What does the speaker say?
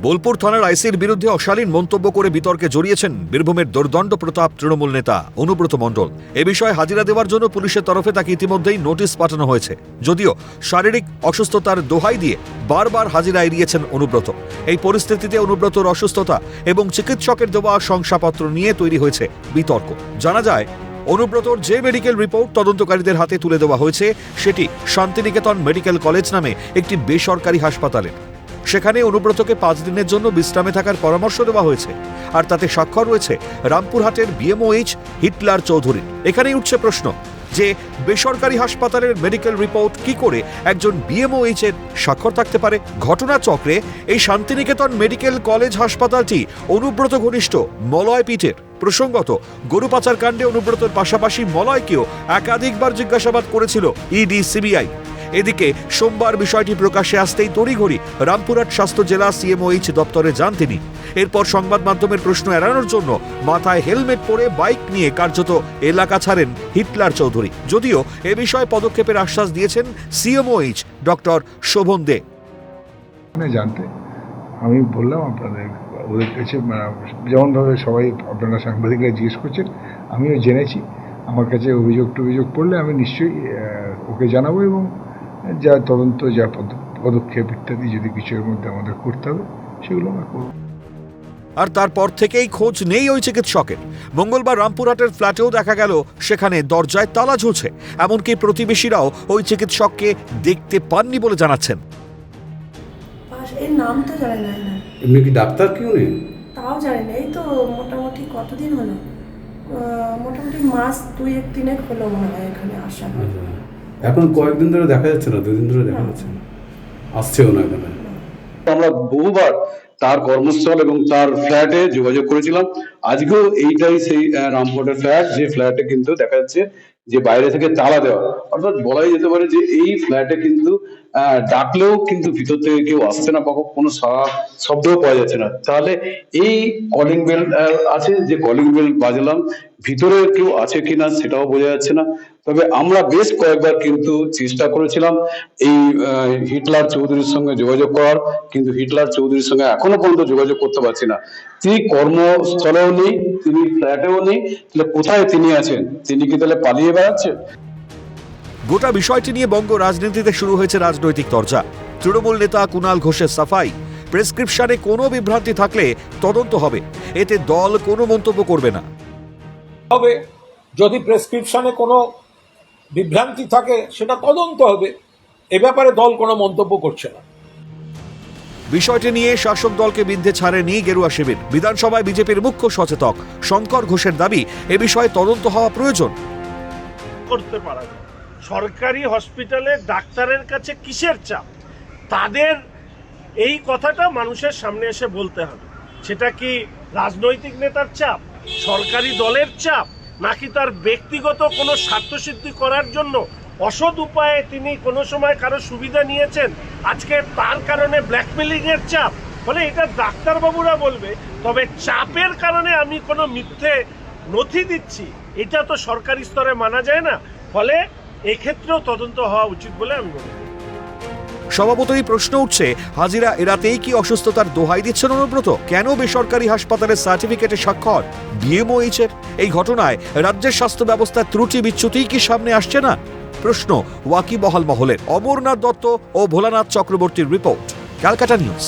বোলপুর থানার আইসির বিরুদ্ধে অশালীন মন্তব্য করে বিতর্কে জড়িয়েছেন বীরভূমের দুর্দণ্ড প্রতাপ তৃণমূল নেতা অনুব্রত মণ্ডল। এ বিষয়ে হাজিরা দেওয়ার জন্য পুলিশের তরফে তাকে ইতিমধ্যেই নোটিশ পাঠানো হয়েছে। যদিও শারীরিক অসুস্থতার দোহাই দিয়ে বারবার হাজিরা এড়িয়েছেন অনুব্রত। এই পরিস্থিতিতে অনুব্রতর অসুস্থতা এবং চিকিৎসকের দেওয়া শংসাপত্র নিয়ে তৈরি হয়েছে বিতর্ক। জানা যায়, অনুব্রতর যে মেডিকেল রিপোর্ট তদন্তকারীদের হাতে তুলে দেওয়া হয়েছে সেটি শান্তিনিকেতন মেডিকেল কলেজ নামে একটি বেসরকারি হাসপাতালের। সেখানে অনুব্রতকে 5 দিনের জন্য বিশ্রামে থাকার পরামর্শ দেওয়া হয়েছে। আর তাতে স্বাক্ষর রয়েছে রামপুরহাটের বিএমওএইচ হিটলার চৌধুরীর। এখানেই উঠছে প্রশ্ন যে বেসরকারি হাসপাতালের মেডিকেল রিপোর্ট কি করে একজন বিএমওএইচ এর স্বাক্ষর থাকতে পারে। ঘটনাচক্রে এই শান্তিনিকেতন মেডিকেল কলেজ হাসপাতালটি অনুব্রত ঘনিষ্ঠ মলয় পীঠের। প্রসঙ্গত, গরু পাচার কাণ্ডে অনুব্রতর পাশাপাশি মলয়কেও একাধিকবার জিজ্ঞাসাবাদ করেছিল ইডি, সিবিআই। এদিকে সোমবার বিষয়টি প্রকাশ্যে আসতেই তড়িঘড়ি রামপুরহাট স্বাস্থ্য জেলা সিএমওএইচ দপ্তরে যান তিনি। এরপর সংবাদ মাধ্যমের প্রশ্ন এড়ানোর জন্য মাথায় হেলমেট পরে বাইক নিয়ে কার্যত এলাকা ছাড়েন হিটলার চৌধুরী। যদিও এ বিষয়ে পদক্ষেপের আশ্বাস দিয়েছেন সিএমওএইচ ডক্টর শোভন দে। জানতে আমি বললাম আপনাদের ওদের কাছে যেমনভাবে সবাই আপনারা সাংবাদিকরা জিজ্ঞেস করছেন, আমিও জেনেছি। আমার কাছে অভিযোগ পড়লে আমি নিশ্চয়ই ওকে জানাবো এবং যা তদন্ত, যা পদক্ষেপ ইত্যাদি যদি কিছু এর মধ্যে আমাদের করতে হবে সেগুলো আমরা করব। আর তারপর থেকেই খোঁজ নেই ওই চিকিৎসকের। মঙ্গলবার রামপুরহাটের ফ্ল্যাটেও দেখা গেল সেখানে দরজায় তালা ঝুলছে। এমনকি প্রতিবেশীরাও ওই চিকিৎসককে দেখতে পাননি বলে জানাচ্ছেন। এর নাম তো জানা যায় না। এমনি কি ডাক্তার কেউ নেই? তাও জানি না। এই তো মোটামুটি কতদিন হলো, মোটামুটি মাস 2-3 হলো মনে হয় এখানে আসা। এখন কয়েকদিন ধরে দেখা যাচ্ছে না, 2 দিন ধরে দেখা যাচ্ছে না, আসছেও না এখানে। আমরা বহুবার তার কর্মস্থল এবং তার ফ্ল্যাটে যোগাযোগ করেছিলাম। আজকেও এইটাই সেই রামপুরহাটের ফ্ল্যাট, যে ফ্ল্যাটে কিন্তু দেখা যাচ্ছে যে বাইরে থেকে তালা দেওয়া। অর্থাৎ বলাই যেতে পারে যে এই ফ্ল্যাটে কিন্তু ডাকলেও কিন্তু ভিতর থেকে কেউ আসছে না, বা কোনো শব্দও পাওয়া যাচ্ছে না। তাহলে এই কলিং বেল আছে, যে কলিং বেল বাজলাম, ভিতরে কেউ আছে কিনা সেটাও বোঝা যাচ্ছে না। তবে আমরা বেশ কয়েকবার কিন্তু চেষ্টা করেছিলাম এই হিটলার চৌধুরীর সঙ্গে যোগাযোগ করার, কিন্তু হিটলার চৌধুরীর সঙ্গে এখনো পর্যন্ত যোগাযোগ করতে পারছি না। তিনি কর্মস্থলেও নেই, তিনি ফ্ল্যাটেও নেই। তাহলে কোথায় তিনি আছেন? তিনি কি তাহলে পালিয়ে বেড়াচ্ছেন? গোটা বিষয়টি নিয়ে বঙ্গ রাজনীতিতে শুরু হয়েছে রাজনৈতিক চর্চা। তৃণমূল নেতা কুণাল ঘোষের সাফাই, প্রেসক্রিপশনে কোনো বিভ্রান্তি থাকলে তদন্ত হবে, এতে দল কোনো মন্তব্য করবে না। হবে যদি প্রেসক্রিপশনে কোনো বিভ্রান্তি থাকে সেটা তদন্ত হবে, এ ব্যাপারে দল কোনো মন্তব্য করছে না। বিষয়টি নিয়ে শাসক দলকে বিদ্ধে ছাড়েনি গেরুয়া শিবির। বিধানসভায় বিজেপির মুখ্য সচেতক শঙ্কর ঘোষের দাবি, এ বিষয়ে তদন্ত হওয়া প্রয়োজন। করতে পারা যায়। সরকারি হসপিটালে ডাক্তারের কাছে কিসের চাপ, তাদের এই কথাটা মানুষের সামনে এসে বলতে হবে। সেটা কি রাজনৈতিক নেতার চাপ, সরকারি দলের চাপ, নাকি তার ব্যক্তিগত কোনো স্বার্থসিদ্ধি করার জন্য অসৎ উপায়ে তিনি কোনো সময় কারো সুবিধা নিয়েছেন, আজকে তার কারণে ব্ল্যাকমেলিং এর চাপ? ফলে এটা ডাক্তারবাবুরা বলবে। তবে চাপের কারণে আমি কোনো মিথ্যে নথি দিচ্ছি, এটা তো সরকারি স্তরে মানা যায় না। ফলে এক্ষেত্রেও তদন্ত হওয়া উচিত বলে আমি মনে করি। স্বভাবতই প্রশ্ন উঠছে, হাজিরা এড়াতেই কি অসুস্থতার দোহাই দিচ্ছেন অনুব্রত? কেন বেসরকারি হাসপাতালের সার্টিফিকেটে স্বাক্ষর বিএমওএইচ এর? এই ঘটনায় রাজ্যের স্বাস্থ্য ব্যবস্থার ত্রুটি বিচ্যুতিই কি সামনে আসছে না? প্রশ্ন ওয়াকিবহাল মহলের। অমরনাথ দত্ত ও ভোলানাথ চক্রবর্তীর রিপোর্ট, ক্যালকাটা নিউজ।